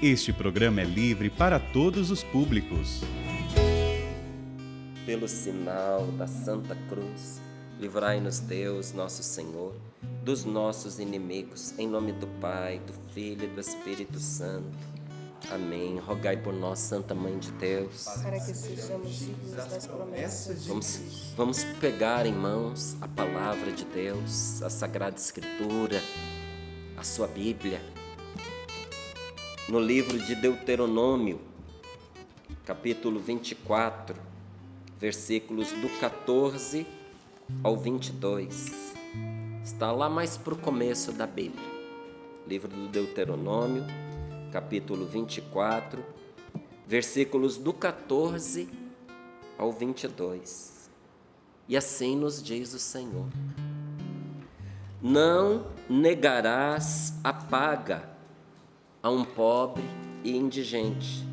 Este programa é livre para todos os públicos. Pelo sinal da Santa Cruz, livrai-nos Deus, nosso Senhor, dos nossos inimigos, em nome do Pai, do Filho e do Espírito Santo. Amém. Rogai por nós, Santa Mãe de Deus, para que sejamos dignos das promessas de Deus. Vamos pegar em mãos a Palavra de Deus, a Sagrada Escritura, a sua Bíblia. No livro de Deuteronômio, capítulo 24, versículos do 14 ao 22. Está lá mais para o começo da Bíblia. Livro do Deuteronômio, capítulo 24, versículos do 14 ao 22. E assim nos diz o Senhor: não negarás a paga a um pobre e indigente,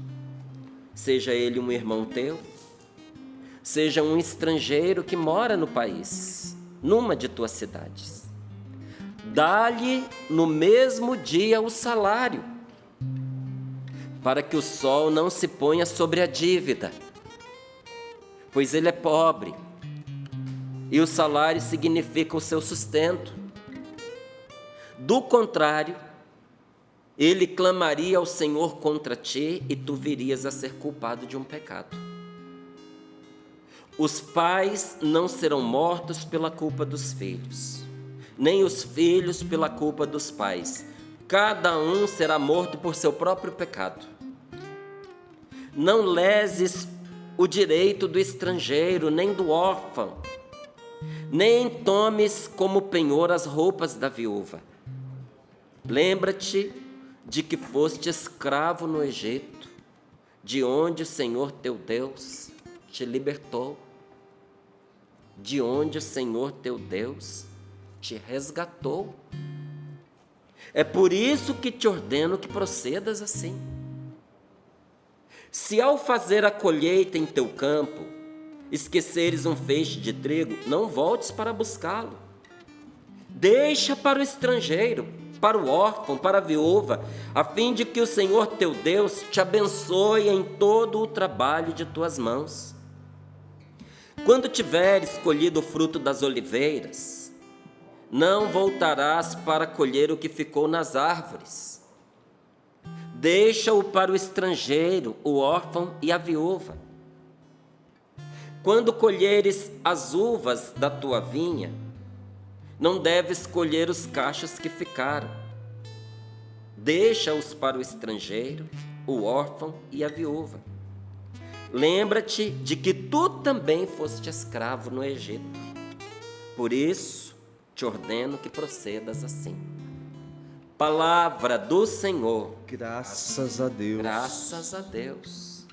seja ele um irmão teu, seja um estrangeiro que mora no país, numa de tuas cidades. Dá-lhe no mesmo dia o salário, para que o sol não se ponha sobre a dívida, pois ele é pobre, e o salário significa o seu sustento. Do contrário, ele clamaria ao Senhor contra ti e tu virias a ser culpado de um pecado. Os pais não serão mortos pela culpa dos filhos, nem os filhos pela culpa dos pais. Cada um será morto por seu próprio pecado. Não leses o direito do estrangeiro, nem do órfão, nem tomes como penhor as roupas da viúva. Lembra-te de que foste escravo no Egito, de onde o Senhor teu Deus te libertou, de onde o Senhor teu Deus te resgatou. É por isso que te ordeno que procedas assim. Se ao fazer a colheita em teu campo, esqueceres um feixe de trigo, não voltes para buscá-lo. Deixa para o estrangeiro, para o órfão, para a viúva, a fim de que o Senhor teu Deus te abençoe em todo o trabalho de tuas mãos. Quando tiveres colhido o fruto das oliveiras, não voltarás para colher o que ficou nas árvores. Deixa-o para o estrangeiro, o órfão e a viúva. Quando colheres as uvas da tua vinha, não deves colher os cachos que ficaram. Deixa-os para o estrangeiro, o órfão e a viúva. Lembra-te de que tu também foste escravo no Egito. Por isso, te ordeno que procedas assim. Palavra do Senhor. Graças a Deus. Graças a Deus.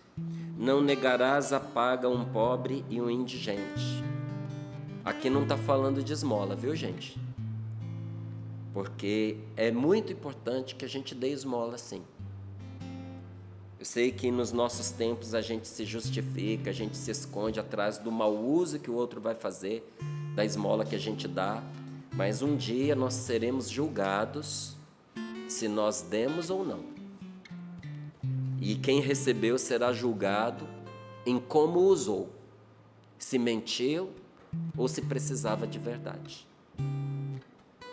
Não negarás a paga a um pobre e um indigente. Aqui não está falando de esmola, viu, gente? Porque é muito importante que a gente dê esmola, sim. Eu sei que nos nossos tempos a gente se justifica, a gente se esconde atrás do mau uso que o outro vai fazer da esmola que a gente dá, mas um dia nós seremos julgados se nós demos ou não. E quem recebeu será julgado em como usou, se mentiu ou se precisava de verdade.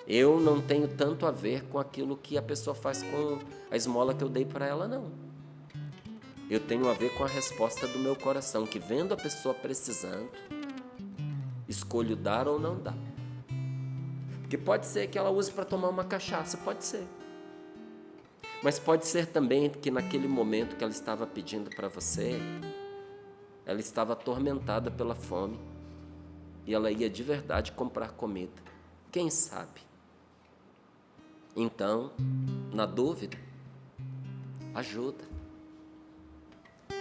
Eu não tenho tanto a ver com aquilo que a pessoa faz com a esmola que eu dei para ela, não. Eu tenho a ver com a resposta do meu coração, que vendo a pessoa precisando, escolho dar ou não dar. Porque pode ser que ela use para tomar uma cachaça, pode ser. Mas pode ser também que naquele momento que ela estava pedindo para você, ela estava atormentada pela fome, e ela ia de verdade comprar comida. Quem sabe? Então, na dúvida, ajuda.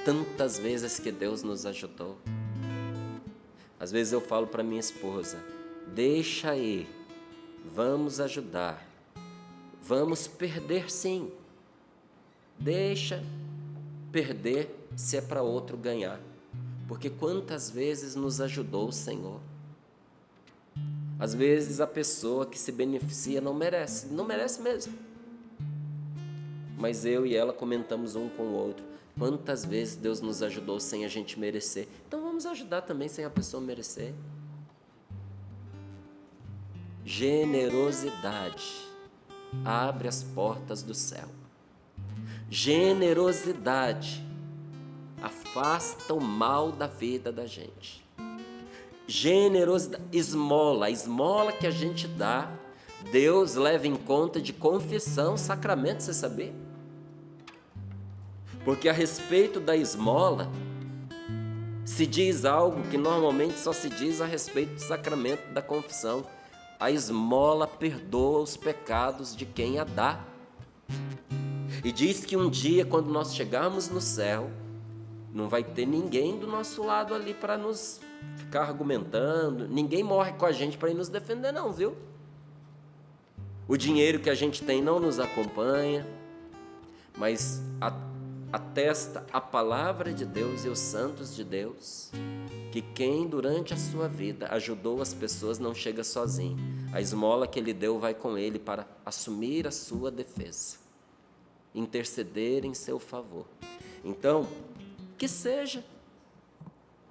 Tantas vezes que Deus nos ajudou. Às vezes eu falo para minha esposa: deixa aí, vamos ajudar. Vamos perder sim. Deixa perder se é para outro ganhar. Porque quantas vezes nos ajudou o Senhor. Às vezes a pessoa que se beneficia não merece mesmo. mas eu e ela comentamos um com o outro. Quantas vezes Deus nos ajudou sem a gente merecer? Então vamos ajudar também sem a pessoa merecer. Generosidade abre as portas do céu. Generosidade afasta o mal da vida da gente. Generosidade, esmola, a esmola que a gente dá, Deus leva em conta de confissão, sacramento, você sabia? Porque a respeito da esmola, se diz algo que normalmente só se diz a respeito do sacramento da confissão. A esmola perdoa os pecados de quem a dá. E diz que um dia, quando nós chegarmos no céu, não vai ter ninguém do nosso lado ali para nos ficar argumentando. Ninguém morre com a gente para ir nos defender não, viu? O dinheiro que a gente tem não nos acompanha, mas atesta a palavra de Deus e os santos de Deus, que quem durante a sua vida ajudou as pessoas não chega sozinho. A esmola que ele deu vai com ele para assumir a sua defesa, interceder em seu favor. Então, que seja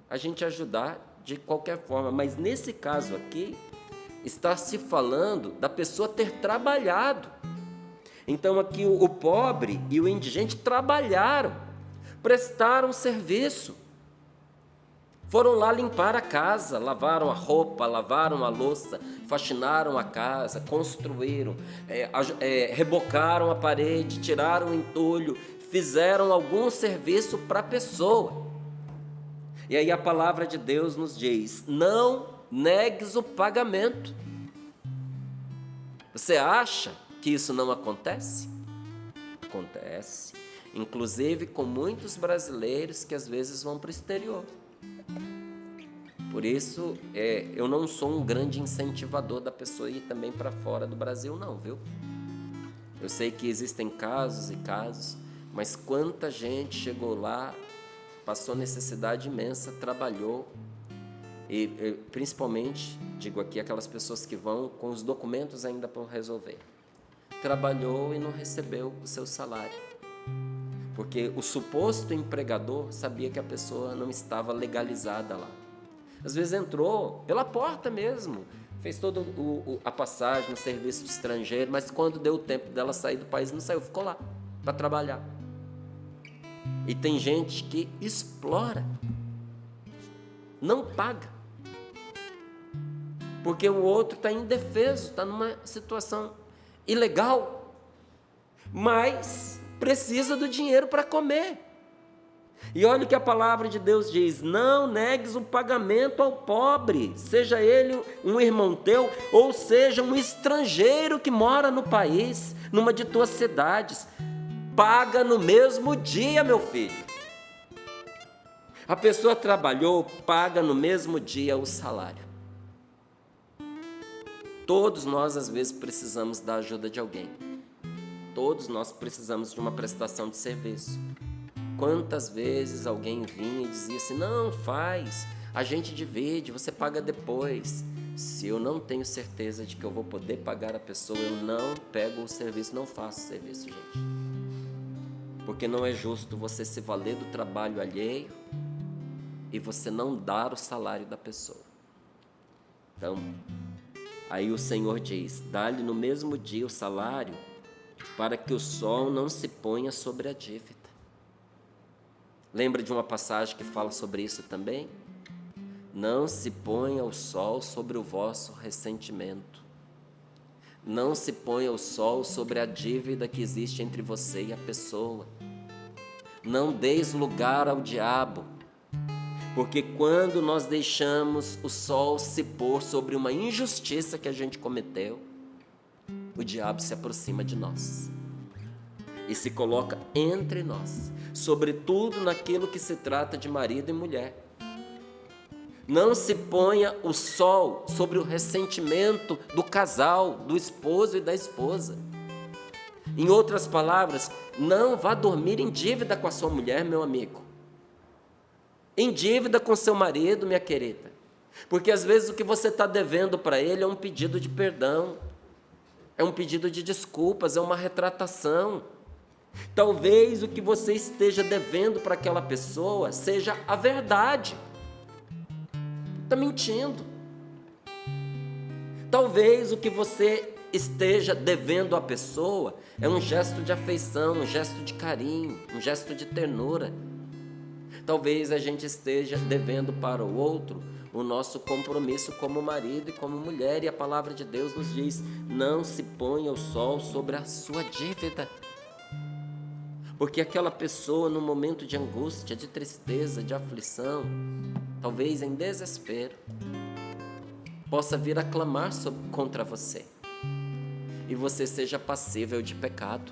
a gente ajudar de qualquer forma, mas nesse caso aqui, está se falando da pessoa ter trabalhado. Então aqui o pobre e o indigente trabalharam, prestaram serviço, foram lá limpar a casa, lavaram a roupa, lavaram a louça, faxinaram a casa, construíram, rebocaram a parede, tiraram o entulho, fizeram algum serviço para a pessoa. E aí a palavra de Deus nos diz: não negues o pagamento. Você acha que isso não acontece? Acontece, inclusive com muitos brasileiros que às vezes vão para o exterior. Por isso, eu não sou um grande incentivador da pessoa ir também para fora do Brasil não, viu? Eu sei que existem casos e casos, mas quanta gente chegou lá, passou necessidade imensa, trabalhou, e principalmente, digo aqui, aquelas pessoas que vão com os documentos ainda para resolver. Trabalhou e não recebeu o seu salário, porque o suposto empregador sabia que a pessoa não estava legalizada lá. Às vezes entrou pela porta mesmo, fez toda a passagem no serviço estrangeiro, mas quando deu o tempo dela sair do país, não saiu, ficou lá para trabalhar. E tem gente que explora, não paga, porque o outro está indefeso, está numa situação ilegal, mas precisa do dinheiro para comer. E olha o que a palavra de Deus diz: não negues o pagamento ao pobre, seja ele um irmão teu, ou seja um estrangeiro que mora no país, numa de tuas cidades. Paga no mesmo dia, meu filho. A pessoa trabalhou, paga no mesmo dia o salário. Todos nós, às vezes, precisamos da ajuda de alguém. Todos nós precisamos de uma prestação de serviço. Quantas vezes alguém vinha e dizia assim: não, faz, a gente divide, você paga depois. Se eu não tenho certeza de que eu vou poder pagar a pessoa, eu não pego o serviço, não faço o serviço, gente. Porque não é justo você se valer do trabalho alheio e você não dar o salário da pessoa. Então, aí o Senhor diz: dá-lhe no mesmo dia o salário, para que o sol não se ponha sobre a dívida. Lembra de uma passagem que fala sobre isso também? Não se ponha o sol sobre o vosso ressentimento. Não se ponha o sol sobre a dívida que existe entre você e a pessoa. Não deis lugar ao diabo, porque quando nós deixamos o sol se pôr sobre uma injustiça que a gente cometeu, o diabo se aproxima de nós e se coloca entre nós, sobretudo naquilo que se trata de marido e mulher. Não se ponha o sol sobre o ressentimento do casal, do esposo e da esposa. Em outras palavras, não vá dormir em dívida com a sua mulher, meu amigo. Em dívida com seu marido, minha querida. Porque às vezes o que você está devendo para ele é um pedido de perdão, é um pedido de desculpas, é uma retratação. Talvez o que você esteja devendo para aquela pessoa seja a verdade. Está mentindo. Talvez o que você esteja devendo à pessoa é um gesto de afeição, um gesto de carinho, um gesto de ternura. Talvez a gente esteja devendo para o outro o nosso compromisso como marido e como mulher, e a palavra de Deus nos diz: não se ponha o sol sobre a sua dívida. Porque aquela pessoa, no momento de angústia, de tristeza, de aflição, talvez em desespero, possa vir a clamar contra você, e você seja passível de pecado.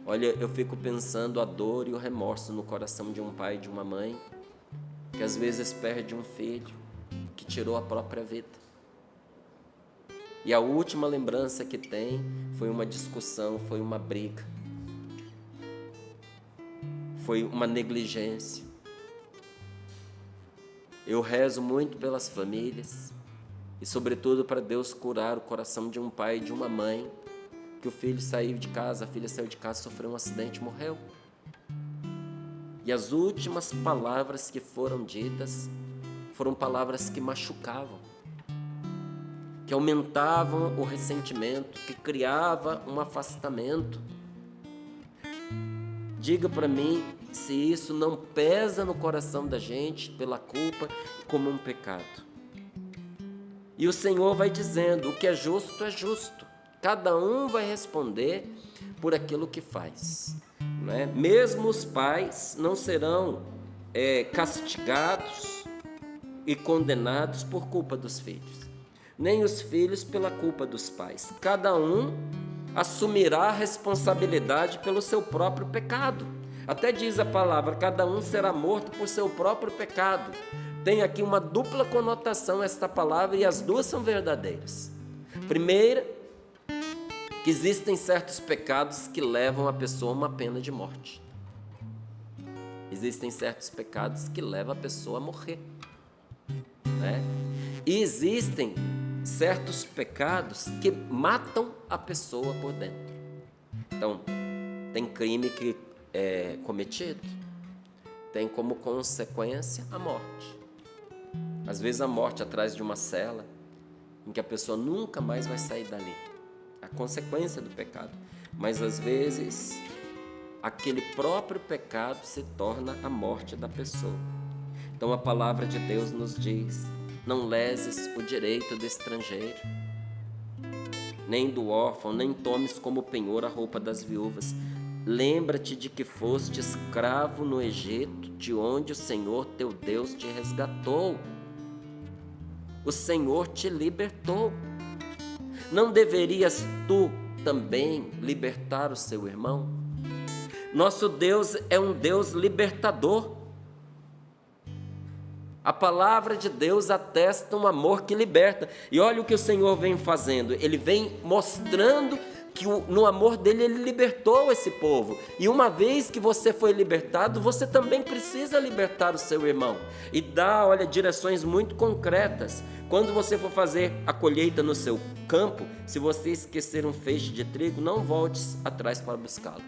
Olha, eu fico pensando a dor e o remorso no coração de um pai e de uma mãe, que às vezes perde um filho que tirou a própria vida. E a última lembrança que tem foi uma discussão, foi uma briga, foi uma negligência. Eu rezo muito pelas famílias e, sobretudo, para Deus curar o coração de um pai e de uma mãe que o filho saiu de casa, a filha saiu de casa, sofreu um acidente e morreu. E as últimas palavras que foram ditas foram palavras que machucavam, que aumentavam o ressentimento, que criava um afastamento. Diga para mim se isso não pesa no coração da gente pela culpa como um pecado. E o Senhor vai dizendo: o que é justo, cada um vai responder por aquilo que faz, não é? Mesmo os pais não serão castigados e condenados por culpa dos filhos, nem os filhos pela culpa dos pais. Cada um assumirá a responsabilidade pelo seu próprio pecado. Até diz a palavra: cada um será morto por seu próprio pecado. Tem aqui uma dupla conotação esta palavra, e as duas são verdadeiras. Primeira, que existem certos pecados que levam a pessoa a uma pena de morte. Existem certos pecados que levam a pessoa a morrer, né? E existem certos pecados que matam a pessoa por dentro. Então, tem crime que é cometido, tem como consequência a morte. Às vezes a morte atrás de uma cela, em que a pessoa nunca mais vai sair dali, a consequência do pecado. Mas às vezes aquele próprio pecado se torna a morte da pessoa. Então a palavra de Deus nos diz: não leses o direito do estrangeiro, nem do órfão, nem tomes como penhor a roupa das viúvas. Lembra-te de que foste escravo no Egito, de onde o Senhor teu Deus te resgatou. O Senhor te libertou. Não deverias tu também libertar o seu irmão? Nosso Deus é um Deus libertador. A palavra de Deus atesta um amor que liberta. E olha o que o Senhor vem fazendo. Ele vem mostrando que no amor dele ele libertou esse povo. E uma vez que você foi libertado, você também precisa libertar o seu irmão. E dá, olha, direções muito concretas. Quando você for fazer a colheita no seu campo, se você esquecer um feixe de trigo, não voltes atrás para buscá-lo.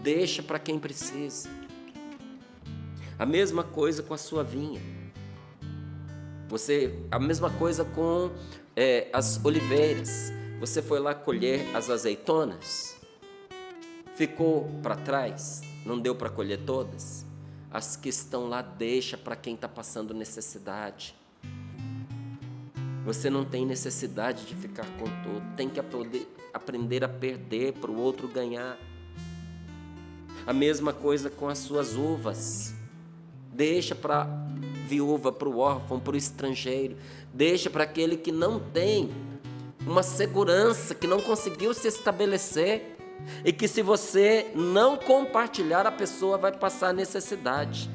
Deixa para quem precisa. A mesma coisa com a sua vinha. A mesma coisa com as oliveiras. Você foi lá colher as azeitonas, ficou para trás, não deu para colher todas. As que estão lá, deixa para quem está passando necessidade. Você não tem necessidade de ficar com tudo, tem que aprender a perder para o outro ganhar. A mesma coisa com as suas uvas. Deixa para a viúva, para o órfão, para o estrangeiro. Deixa para aquele que não tem uma segurança, que não conseguiu se estabelecer, e que se você não compartilhar, a pessoa vai passar necessidade.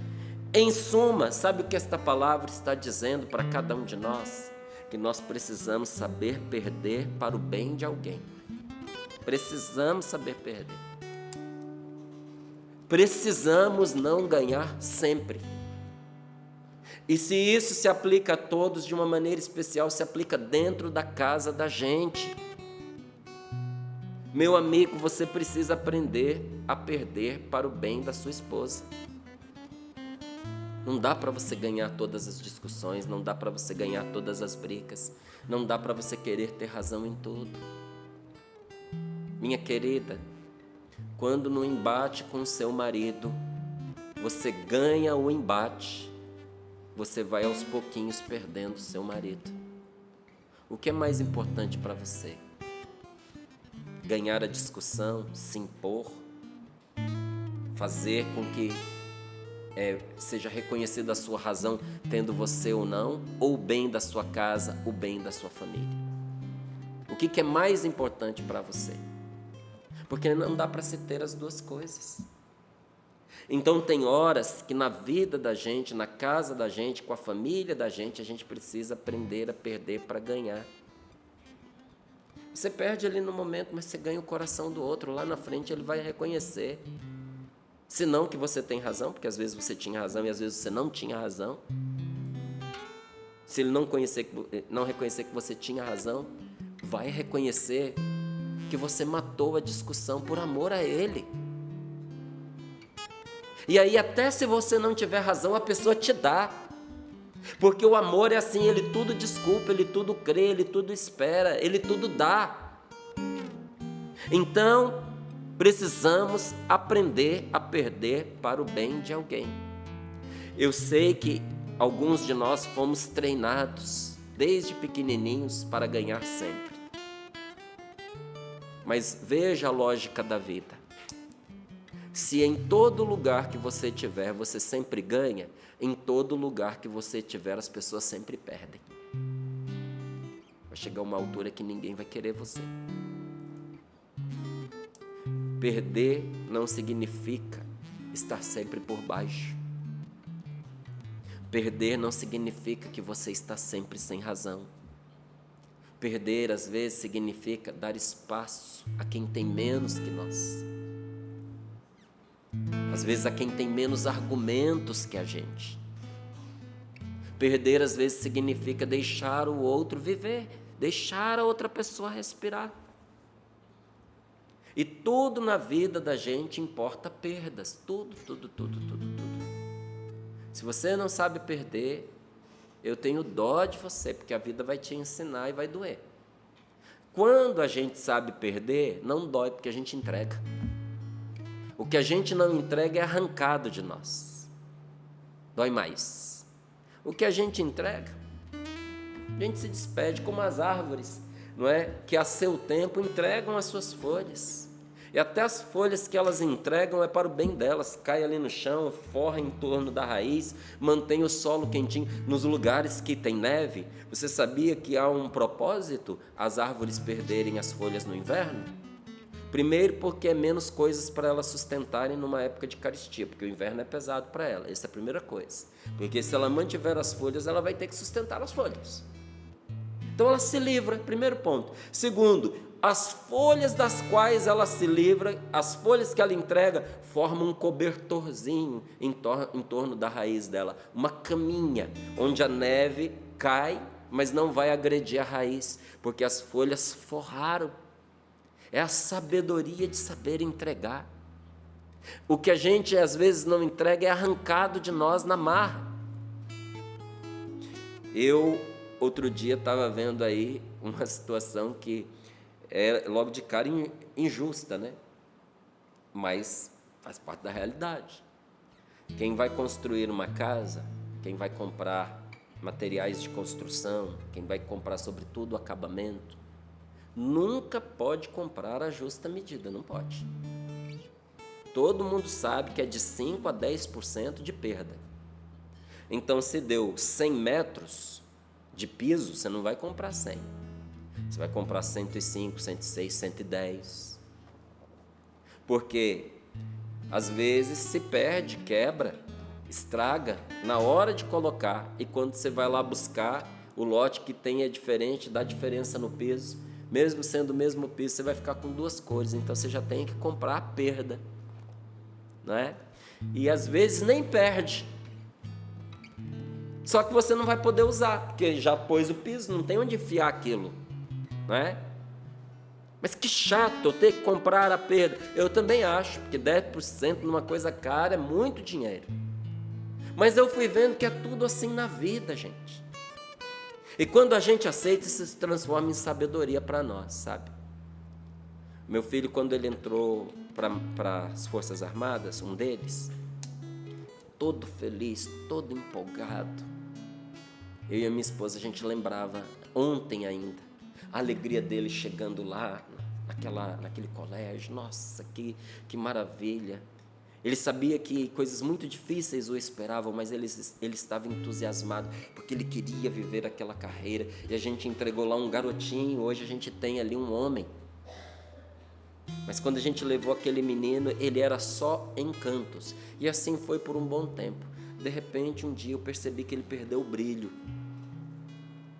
Em suma, sabe o que esta palavra está dizendo para cada um de nós? Que nós precisamos saber perder para o bem de alguém. Precisamos saber perder. Precisamos não ganhar sempre. E se isso se aplica a todos, de uma maneira especial, se aplica dentro da casa da gente. Meu amigo, você precisa aprender a perder para o bem da sua esposa. Não dá para você ganhar todas as discussões, não dá para você ganhar todas as brigas, não dá para você querer ter razão em tudo. Minha querida, quando no embate com seu marido, você ganha o embate, você vai aos pouquinhos perdendo seu marido. O que é mais importante para você? Ganhar a discussão, se impor, fazer com que seja reconhecida a sua razão, tendo você ou não, ou o bem da sua casa, o bem da sua família? O que é mais importante para você? Porque não dá para se ter as duas coisas. Então tem horas que na vida da gente, na casa da gente, com a família da gente, a gente precisa aprender a perder para ganhar. Você perde ali no momento, mas você ganha o coração do outro. Lá na frente ele vai reconhecer. Se não que você tem razão, porque às vezes você tinha razão e às vezes você não tinha razão. Se ele não reconhecer que você tinha razão, vai reconhecer que você matou a discussão por amor a ele. E aí até se você não tiver razão, a pessoa te dá. Porque o amor é assim, ele tudo desculpa, ele tudo crê, ele tudo espera, ele tudo dá. Então, precisamos aprender a perder para o bem de alguém. Eu sei que alguns de nós fomos treinados desde pequenininhos para ganhar sempre. Mas veja a lógica da vida. Se em todo lugar que você estiver, você sempre ganha, em todo lugar que você estiver, as pessoas sempre perdem. Vai chegar uma altura que ninguém vai querer você. Perder não significa estar sempre por baixo. Perder não significa que você está sempre sem razão. Perder, às vezes, significa dar espaço a quem tem menos que nós. Às vezes, a quem tem menos argumentos que a gente. Perder, às vezes, significa deixar o outro viver, deixar a outra pessoa respirar. E tudo na vida da gente importa perdas, tudo. Se você não sabe perder, eu tenho dó de você, porque a vida vai te ensinar e vai doer. Quando a gente sabe perder, não dói, porque a gente entrega. O que a gente não entrega é arrancado de nós. Dói mais. O que a gente entrega, a gente se despede como as árvores, não é? Que a seu tempo entregam as suas folhas. E até as folhas que elas entregam é para o bem delas. Cai ali no chão, forra em torno da raiz, mantém o solo quentinho. Nos lugares que tem neve, você sabia que há um propósito as árvores perderem as folhas no inverno? Primeiro porque é menos coisas para elas sustentarem numa época de carestia, porque o inverno é pesado para ela. Essa é a primeira coisa. Porque se ela mantiver as folhas, ela vai ter que sustentar as folhas. Então ela se livra, primeiro ponto. Segundo, as folhas das quais ela se livra, as folhas que ela entrega, formam um cobertorzinho em torno da raiz dela. Uma caminha, onde a neve cai, mas não vai agredir a raiz, porque as folhas forraram. É a sabedoria de saber entregar. O que a gente às vezes não entrega é arrancado de nós na marra. Eu, outro dia, estava vendo aí uma situação que é logo de cara injusta, né? Mas faz parte da realidade. Quem vai construir uma casa, quem vai comprar materiais de construção, quem vai comprar sobretudo acabamento, nunca pode comprar a justa medida, não pode. Todo mundo sabe que é de 5% a 10% de perda. Então, se deu 100 metros de piso, você não vai comprar 100. Você vai comprar 105, 106, 110. Porque, às vezes, se perde, quebra, estraga na hora de colocar. E quando você vai lá buscar, o lote que tem é diferente, dá diferença no piso. Mesmo sendo o mesmo piso, você vai ficar com duas cores. Então, você já tem que comprar a perda. Não é? E, às vezes, nem perde. Só que você não vai poder usar, porque já pôs o piso, não tem onde enfiar aquilo. Não é? Mas que chato eu ter que comprar a perda. Eu também acho, porque 10% numa coisa cara é muito dinheiro. Mas eu fui vendo que é tudo assim na vida, gente. E quando a gente aceita, isso se transforma em sabedoria para nós, sabe? Meu filho, quando ele entrou para as Forças Armadas, um deles, todo feliz, todo empolgado. Eu e a minha esposa, a gente lembrava, ontem ainda, a alegria dele chegando lá, naquele colégio. Nossa, que maravilha. Ele sabia que coisas muito difíceis o esperavam, mas ele estava entusiasmado, porque ele queria viver aquela carreira. E a gente entregou lá um garotinho, hoje a gente tem ali um homem. Mas quando a gente levou aquele menino, ele era só encantos. E assim foi por um bom tempo. De repente, um dia eu percebi que ele perdeu o brilho,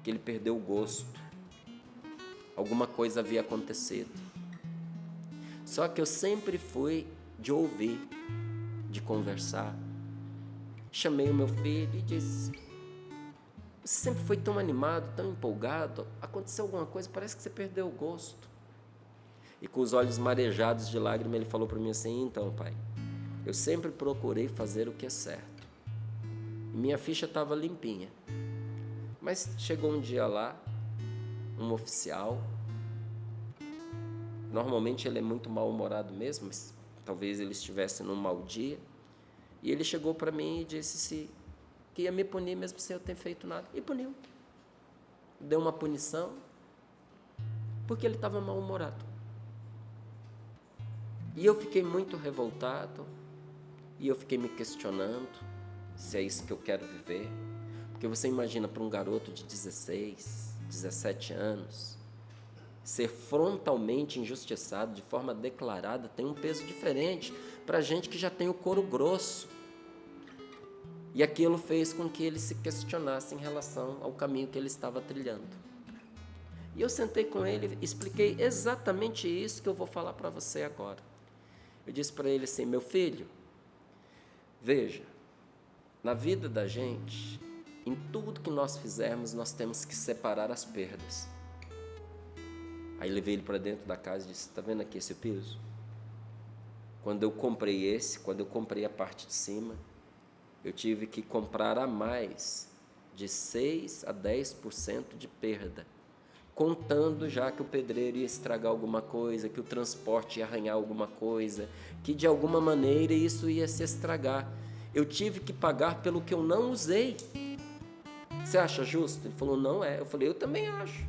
que ele perdeu o gosto. Alguma coisa havia acontecido. Só que eu sempre fui de ouvir, de conversar. Chamei o meu filho e disse: você sempre foi tão animado, tão empolgado, aconteceu alguma coisa, parece que você perdeu o gosto. E com os olhos marejados de lágrimas, ele falou para mim assim: então, pai, eu sempre procurei fazer o que é certo. E minha ficha estava limpinha. Mas chegou um dia lá, um oficial, normalmente ele é muito mal-humorado mesmo, mas talvez ele estivesse num mau dia, e ele chegou para mim e disse que ia me punir mesmo sem eu ter feito nada. E puniu. Deu uma punição, porque ele estava mal-humorado. E eu fiquei muito revoltado, e eu fiquei me questionando se é isso que eu quero viver. Porque você imagina, para um garoto de 16, 17 anos, ser frontalmente injustiçado de forma declarada tem um peso diferente para gente que já tem o couro grosso. E aquilo fez com que ele se questionasse em relação ao caminho que ele estava trilhando. E eu sentei com ele e expliquei exatamente isso que eu vou falar para você agora. Eu disse para ele assim: meu filho, veja, na vida da gente, em tudo que nós fizermos, nós temos que separar as perdas. Aí levei ele para dentro da casa e disse: está vendo aqui esse piso? Quando eu comprei a parte de cima, eu tive que comprar a mais de 6 a 10% de perda, contando já que o pedreiro ia estragar alguma coisa, que o transporte ia arranhar alguma coisa, que de alguma maneira isso ia se estragar. Eu tive que pagar pelo que eu não usei. Você acha justo? Ele falou: não é. Eu falei: eu também acho.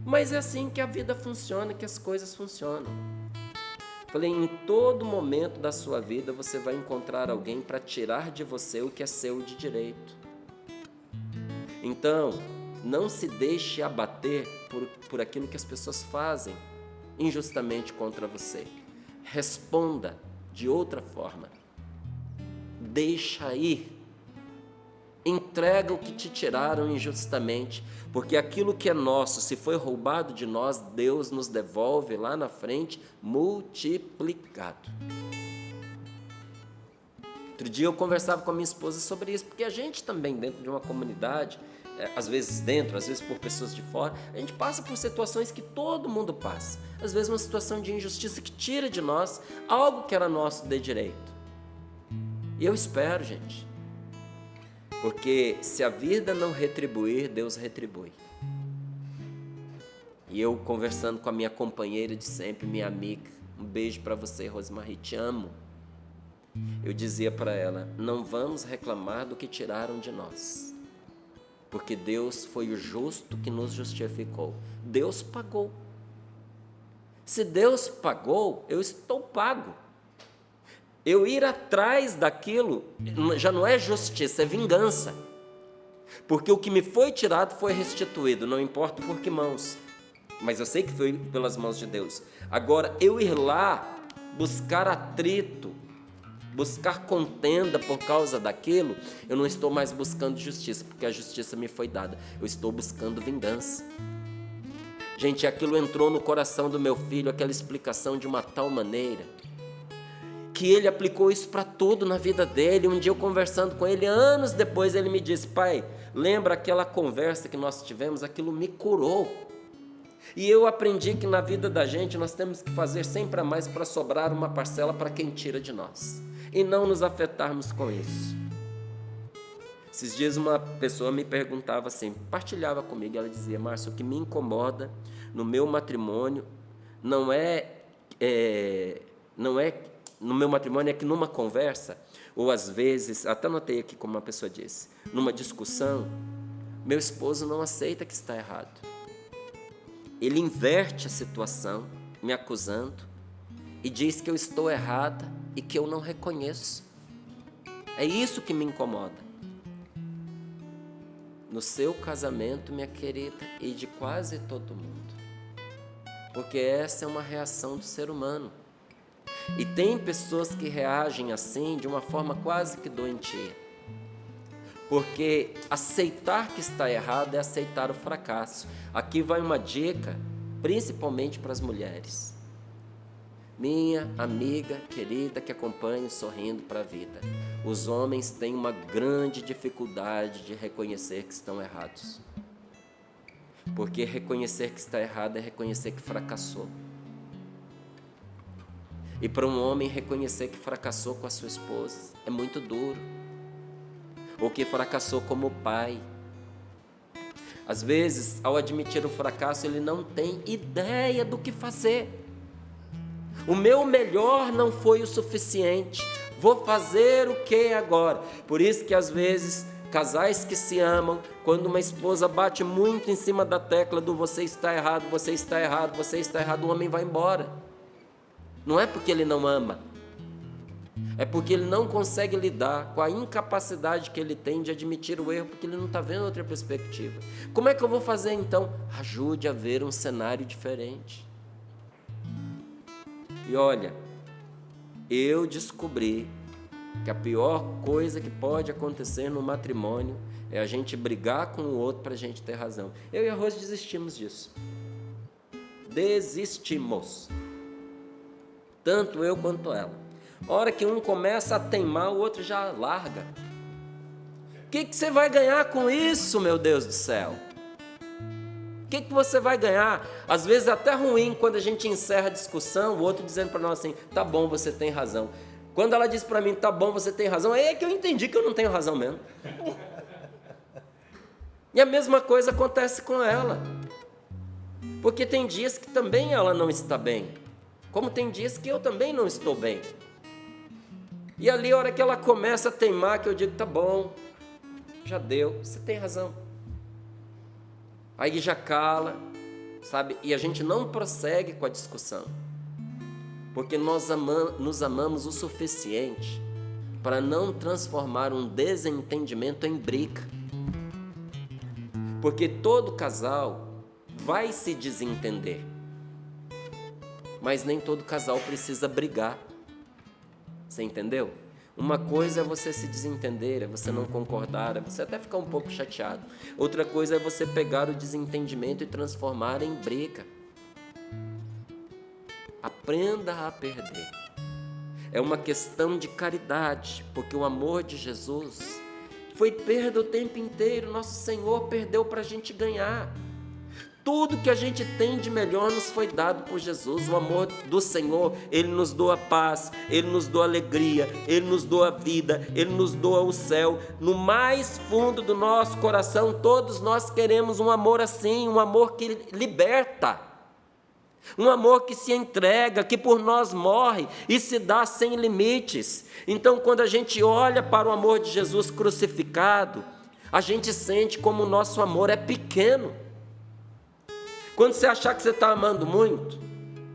Mas é assim que a vida funciona, que as coisas funcionam. Falei: em todo momento da sua vida você vai encontrar alguém para tirar de você o que é seu de direito. Então, não se deixe abater por aquilo que as pessoas fazem injustamente contra você. Responda de outra forma. Deixa ir. Entrega o que te tiraram injustamente, porque aquilo que é nosso, se foi roubado de nós, Deus nos devolve lá na frente multiplicado. Outro dia eu conversava com a minha esposa sobre isso, porque a gente também dentro de uma comunidade, às vezes dentro, às vezes por pessoas de fora, a gente passa por situações que todo mundo passa. Às vezes uma situação de injustiça que tira de nós algo que era nosso de direito. E eu espero, gente, porque se a vida não retribuir, Deus retribui. E eu conversando com a minha companheira de sempre, minha amiga, um beijo para você, Rosemarie, te amo. Eu dizia para ela: não vamos reclamar do que tiraram de nós, porque Deus foi o justo que nos justificou. Deus pagou. Se Deus pagou, eu estou pago. Eu ir atrás daquilo já não é justiça, é vingança. Porque o que me foi tirado foi restituído, não importa por que mãos. Mas eu sei que foi pelas mãos de Deus. Agora, eu ir lá buscar atrito, buscar contenda por causa daquilo, eu não estou mais buscando justiça, porque a justiça me foi dada. Eu estou buscando vingança. Gente, aquilo entrou no coração do meu filho, aquela explicação de uma tal maneira, que ele aplicou isso para tudo na vida dele. Um dia eu conversando com ele, anos depois, ele me disse: pai, lembra aquela conversa que nós tivemos? Aquilo me curou. E eu aprendi que na vida da gente nós temos que fazer sempre a mais para sobrar uma parcela para quem tira de nós. E não nos afetarmos com isso. Esses dias uma pessoa me perguntava assim, partilhava comigo, ela dizia: Márcio, o que me incomoda no meu matrimônio não é no meu matrimônio é que numa conversa, ou às vezes, até notei aqui como uma pessoa disse, numa discussão, meu esposo não aceita que está errado. Ele inverte a situação, me acusando, e diz que eu estou errada e que eu não reconheço. É isso que me incomoda. No seu casamento, minha querida, e de quase todo mundo. Porque essa é uma reação do ser humano. E tem pessoas que reagem assim de uma forma quase que doentia. Porque aceitar que está errado é aceitar o fracasso. Aqui vai uma dica, principalmente para as mulheres. Minha amiga querida que acompanha Sorrindo para a Vida. Os homens têm uma grande dificuldade de reconhecer que estão errados. Porque reconhecer que está errado é reconhecer que fracassou. E para um homem reconhecer que fracassou com a sua esposa é muito duro. Ou que fracassou como pai. Às vezes, ao admitir o fracasso, ele não tem ideia do que fazer. O meu melhor não foi o suficiente. Vou fazer o que agora? Por isso que às vezes, casais que se amam, quando uma esposa bate muito em cima da tecla do você está errado, você está errado, você está errado, o homem vai embora. Não é porque ele não ama. É porque ele não consegue lidar com a incapacidade que ele tem de admitir o erro, porque ele não está vendo outra perspectiva. Como é que eu vou fazer então? Ajude a ver um cenário diferente. E olha, eu descobri que a pior coisa que pode acontecer no matrimônio é a gente brigar com o outro para a gente ter razão. Eu e a Rose desistimos disso. Desistimos. Tanto eu quanto ela. A hora que um começa a teimar, o outro já larga. O que você vai ganhar com isso, meu Deus do céu? O que você vai ganhar? Às vezes é até ruim quando a gente encerra a discussão, o outro dizendo para nós assim, tá bom, você tem razão. Quando ela diz para mim, tá bom, você tem razão, aí é que eu entendi que eu não tenho razão mesmo. E a mesma coisa acontece com ela. Porque tem dias que também ela não está bem. Como tem dias que eu também não estou bem. E ali, a hora que ela começa a teimar, que eu digo, tá bom, já deu, você tem razão. Aí já cala, sabe? E a gente não prossegue com a discussão. Porque nós nos amamos o suficiente para não transformar um desentendimento em briga. Porque todo casal vai se desentender. Mas nem todo casal precisa brigar. Você entendeu? Uma coisa é você se desentender, é você não concordar, é você até ficar um pouco chateado. Outra coisa é você pegar o desentendimento e transformar em briga. Aprenda a perder. É uma questão de caridade, porque o amor de Jesus foi perda o tempo inteiro. Nosso Senhor perdeu para a gente ganhar. Tudo que a gente tem de melhor nos foi dado por Jesus. O amor do Senhor, Ele nos doa paz, Ele nos doa alegria, Ele nos doa vida, Ele nos doa o céu. No mais fundo do nosso coração, todos nós queremos um amor assim, um amor que liberta, um amor que se entrega, que por nós morre e se dá sem limites. Então, quando a gente olha para o amor de Jesus crucificado, a gente sente como o nosso amor é pequeno. Quando você achar que você está amando muito,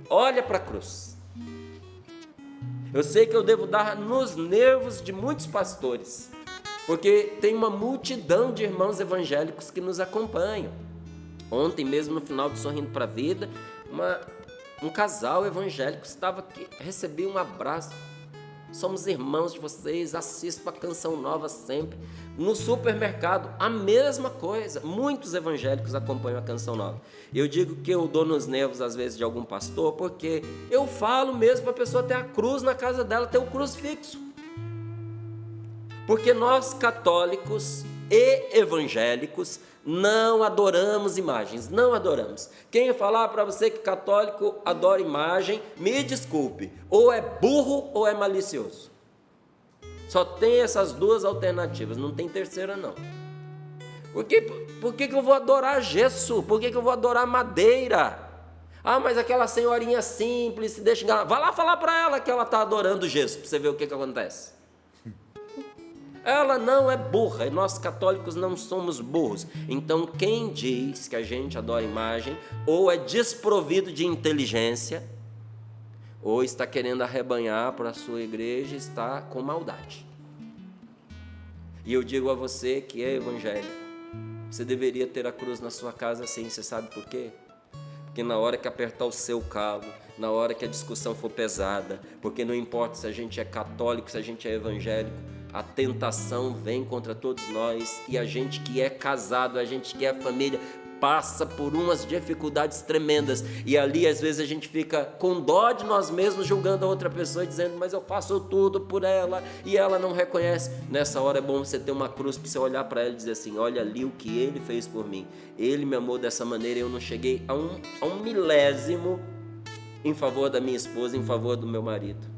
olha para a cruz. Eu sei que eu devo dar nos nervos de muitos pastores, porque tem uma multidão de irmãos evangélicos que nos acompanham. Ontem mesmo, no final do Sorrindo para a Vida, um casal evangélico estava aqui, recebi um abraço. Somos irmãos de vocês, assisto a Canção Nova sempre. No supermercado, a mesma coisa. Muitos evangélicos acompanham a Canção Nova. Eu digo que eu dou nos nervos, às vezes, de algum pastor, porque eu falo mesmo para a pessoa ter a cruz na casa dela, ter o crucifixo. Porque nós, católicos, e evangélicos não adoramos imagens, não adoramos. Quem falar para você que católico adora imagem, me desculpe, ou é burro ou é malicioso. Só tem essas duas alternativas, não tem terceira não. Por que eu vou adorar gesso? Por que eu vou adorar madeira? Ah, mas aquela senhorinha simples, se deixa enganar. Vai lá falar para ela que ela está adorando gesso, para você ver o que acontece. Ela não é burra, e nós católicos não somos burros. Então quem diz que a gente adora imagem, ou é desprovido de inteligência, ou está querendo arrebanhar para a sua igreja, está com maldade. E eu digo a você que é evangélico, você deveria ter a cruz na sua casa assim, você sabe por quê? Porque na hora que apertar o seu calo, na hora que a discussão for pesada, porque não importa se a gente é católico, se a gente é evangélico, a tentação vem contra todos nós, e a gente que é casado, a gente que é família, passa por umas dificuldades tremendas, e ali às vezes a gente fica com dó de nós mesmos, julgando a outra pessoa, dizendo, mas eu faço tudo por ela, e ela não reconhece. Nessa hora é bom você ter uma cruz para você olhar para ela e dizer assim, olha ali o que ele fez por mim, ele me amou dessa maneira, eu não cheguei a um milésimo em favor da minha esposa, em favor do meu marido.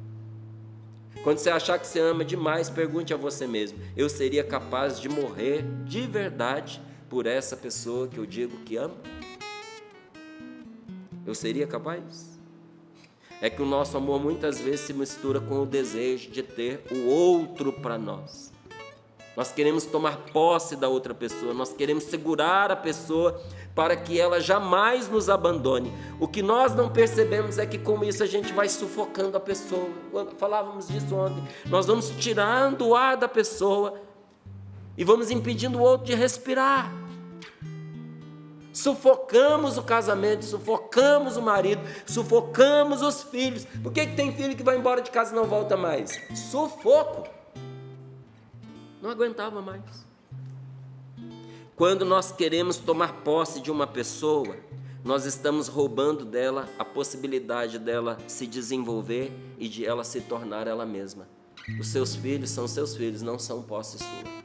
Quando você achar que você ama demais, pergunte a você mesmo, eu seria capaz de morrer de verdade por essa pessoa que eu digo que amo? Eu seria capaz? É que o nosso amor muitas vezes se mistura com o desejo de ter o outro para nós. Nós queremos tomar posse da outra pessoa, nós queremos segurar a pessoa para que ela jamais nos abandone. O que nós não percebemos é que com isso a gente vai sufocando a pessoa. Falávamos disso ontem. Nós vamos tirando o ar da pessoa e vamos impedindo o outro de respirar. Sufocamos o casamento, sufocamos o marido, sufocamos os filhos. Por que tem filho que vai embora de casa e não volta mais? Sufoco. Não aguentava mais. Quando nós queremos tomar posse de uma pessoa, nós estamos roubando dela a possibilidade dela se desenvolver e de ela se tornar ela mesma. Os seus filhos são seus filhos, não são posse sua.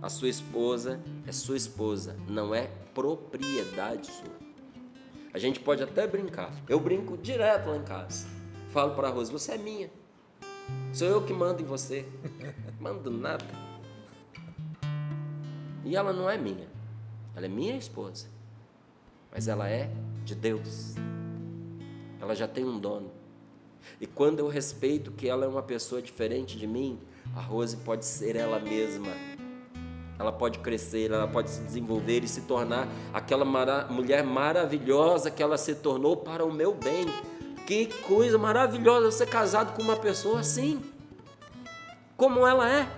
A sua esposa é sua esposa, não é propriedade sua. A gente pode até brincar. Eu brinco direto lá em casa. Falo para a Rose, você é minha. Sou eu que mando em você. Mando nada. E ela não é minha. Ela é minha esposa. Mas ela é de Deus. Ela já tem um dono. E quando eu respeito que ela é uma pessoa diferente de mim, a Rose pode ser ela mesma. Ela pode crescer, ela pode se desenvolver e se tornar aquela mulher maravilhosa que ela se tornou para o meu bem. Que coisa maravilhosa ser casado com uma pessoa assim, como ela é.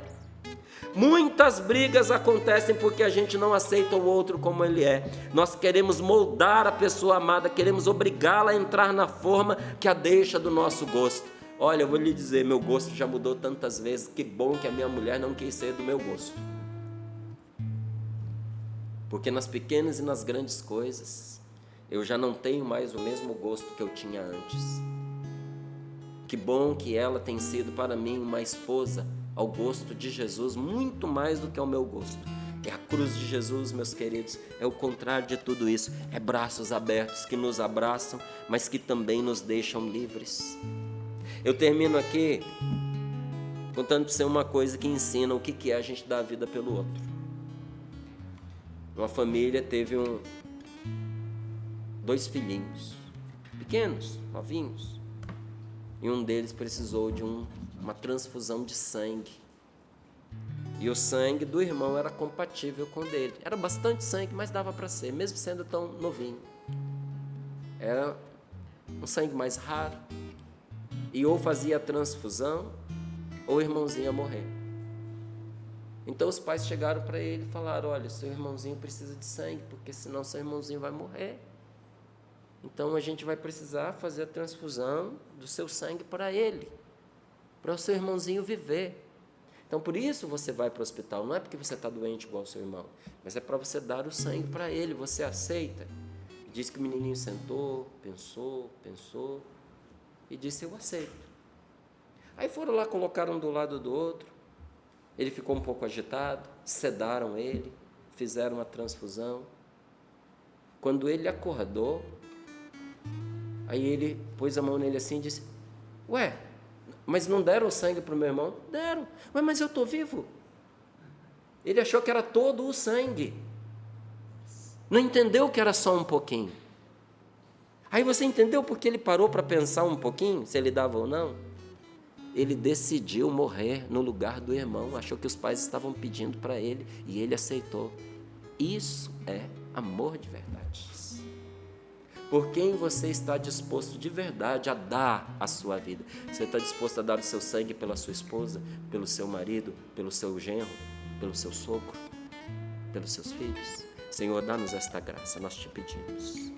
Muitas brigas acontecem porque a gente não aceita o outro como ele é. Nós queremos moldar a pessoa amada, queremos obrigá-la a entrar na forma que a deixa do nosso gosto. Olha, eu vou lhe dizer, meu gosto já mudou tantas vezes, que bom que a minha mulher não quis ser do meu gosto. Porque nas pequenas e nas grandes coisas, eu já não tenho mais o mesmo gosto que eu tinha antes. Que bom que ela tem sido para mim uma esposa ao gosto de Jesus, muito mais do que ao meu gosto. É a cruz de Jesus, meus queridos, é o contrário de tudo isso. É braços abertos que nos abraçam, mas que também nos deixam livres. Eu termino aqui contando para você uma coisa que ensina o que é a gente dar a vida pelo outro. Uma família teve dois filhinhos, pequenos, novinhos, e um deles precisou de uma transfusão de sangue. E o sangue do irmão era compatível com o dele. Era bastante sangue, mas dava para ser, mesmo sendo tão novinho. Era um sangue mais raro. E ou fazia a transfusão, ou o irmãozinho ia morrer. Então os pais chegaram para ele e falaram, olha, seu irmãozinho precisa de sangue, porque senão seu irmãozinho vai morrer. Então a gente vai precisar fazer a transfusão do seu sangue para ele, para o seu irmãozinho viver. Então por isso você vai para o hospital, não é porque você está doente igual o seu irmão, mas é para você dar o sangue para ele, você aceita? Diz que o menininho sentou, pensou e disse, eu aceito. Aí foram lá, colocaram um do lado do outro. Ele ficou um pouco agitado, sedaram ele, fizeram uma transfusão. Quando ele acordou, aí ele pôs a mão nele assim e disse: ué, mas não deram sangue para o meu irmão? Deram. Ué, mas eu estou vivo. Ele achou que era todo o sangue. Não entendeu que era só um pouquinho. Aí você entendeu porque ele parou para pensar um pouquinho, se ele dava ou não? Ele decidiu morrer no lugar do irmão, achou que os pais estavam pedindo para ele e ele aceitou. Isso é amor de verdade. Por quem você está disposto de verdade a dar a sua vida? Você está disposto a dar o seu sangue pela sua esposa, pelo seu marido, pelo seu genro, pelo seu sogro, pelos seus filhos? Senhor, dá-nos esta graça, nós te pedimos.